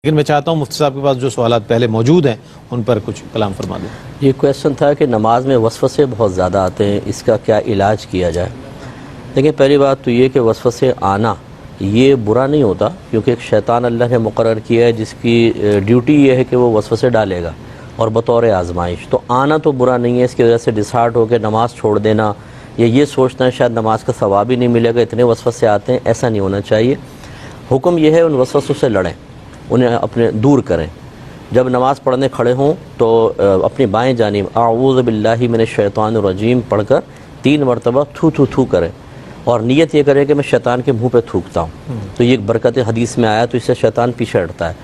لیکن میں چاہتا ہوں مفتی صاحب کے پاس جو سوالات پہلے موجود ہیں ان پر کچھ کلام فرما دیں۔ یہ کویشچن تھا کہ نماز میں وسوسے بہت زیادہ آتے ہیں، اس کا کیا علاج کیا جائے؟ دیکھیں، پہلی بات تو یہ کہ وسوسے آنا یہ برا نہیں ہوتا، کیونکہ ایک شیطان اللہ نے مقرر کیا ہے جس کی ڈیوٹی یہ ہے کہ وہ وسوسے ڈالے گا اور بطور آزمائش، تو آنا تو برا نہیں ہے۔ اس کی وجہ سے ڈسہارٹ ہو کے نماز چھوڑ دینا یا یہ سوچنا ہے شاید نماز کا ثواب ہی نہیں ملے گا، اتنے وسوسے آتے ہیں، ایسا نہیں ہونا چاہیے۔ حکم یہ ہے ان وسوسوں سے لڑیں، انہیں اپنے دور کریں۔ جب نماز پڑھنے کھڑے ہوں تو اپنی بائیں جانب اعوذ باللہ من الشیطان الرجیم پڑھ کر 3 مرتبہ تھو تھو تھو کریں، اور نیت یہ کرے کہ میں شیطان کے منہ پہ تھوکتا ہوں، تو یہ ایک برکت حدیث میں آیا، تو اس سے شیطان پیچھے ہٹتا ہے۔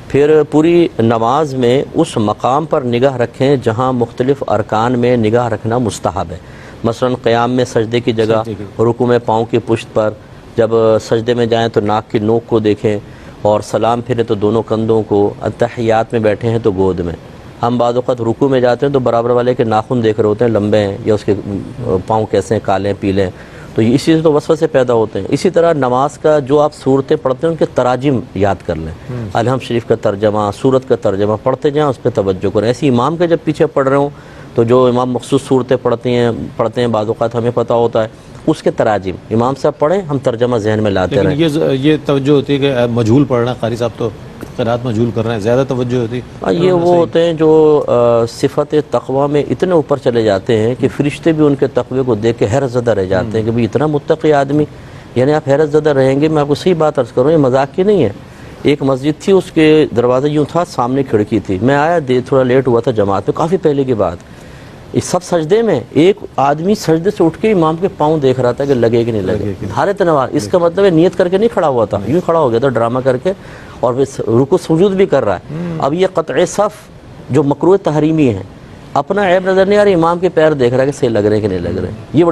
پھر پوری نماز میں اس مقام پر نگاہ رکھیں جہاں مختلف ارکان میں نگاہ رکھنا مستحب ہے، مثلا قیام میں سجدے کی جگہ، رکوع میں پاؤں کی پشت پر، جب سجدے میں جائیں تو ناک کی نوک کو دیکھیں، اور سلام پھرے تو دونوں کندھوں کو، اتحیات میں بیٹھے ہیں تو گود میں۔ ہم بعض اوقات رکوع میں جاتے ہیں تو برابر والے کے ناخن دیکھ رہے ہوتے ہیں لمبے ہیں یا اس کے پاؤں کیسے ہیں، کالے پیلے ہیں، تو اسی سے تو وسوسے پیدا ہوتے ہیں۔ اسی طرح نماز کا جو آپ صورتیں پڑھتے ہیں ان کے تراجم یاد کر لیں، الحمد شریف کا ترجمہ، سورت کا ترجمہ پڑھتے جائیں، اس پہ توجہ کریں۔ ایسے امام کے جب پیچھے پڑھ رہے ہوں تو جو امام مخصوص صورتیں پڑھتے ہیں بعض اوقات ہمیں پتہ ہوتا ہے، اس کے تراجم امام صاحب پڑھیں، ہم ترجمہ ذہن میں لاتے رہیں۔ لیکن یہ توجہ ہوتی ہے کہ مجہول پڑھنا، قاری صاحب تو قرات مجہول کر رہے ہیں، زیادہ توجہ ہوتی ہے۔ یہ وہ ہوتے ہیں جو صفت تقوی میں اتنے اوپر چلے جاتے ہیں کہ فرشتے بھی ان کے تقوی کو دیکھ کے حیرت زدہ رہ جاتے ہیں کہ بھئی اتنا متقی آدمی، یعنی آپ حیرت زدہ رہیں گے۔ میں آپ کو صحیح بات عرض کروں، یہ مذاق کی نہیں ہے۔ ایک مسجد تھی، اس کے دروازہ یوں تھا، سامنے کھڑکی تھی، میں آیا تھوڑا لیٹ ہوا تھا جماعت میں، کافی پہلے کی بات، اس سب سجدے میں ایک آدمی سجدے سے اٹھ کے امام کے پاؤں دیکھ رہا تھا کہ لگے کہ نہیں لگے، حالت نواز۔ اس کا مطلب ہے نیت کر کے نہیں کھڑا ہوا تھا، یوں کھڑا ہو گیا تھا ڈرامہ کر کے، اور پھر رکوع سجود بھی کر رہا ہے۔ اب یہ قطع صف جو مکروہ تحریمی ہے، اپنا عیب نظر نہیں آ رہا، امام کے پیر دیکھ رہا ہے کہ صحیح لگ رہے ہیں کہ نہیں لگ رہے، یہ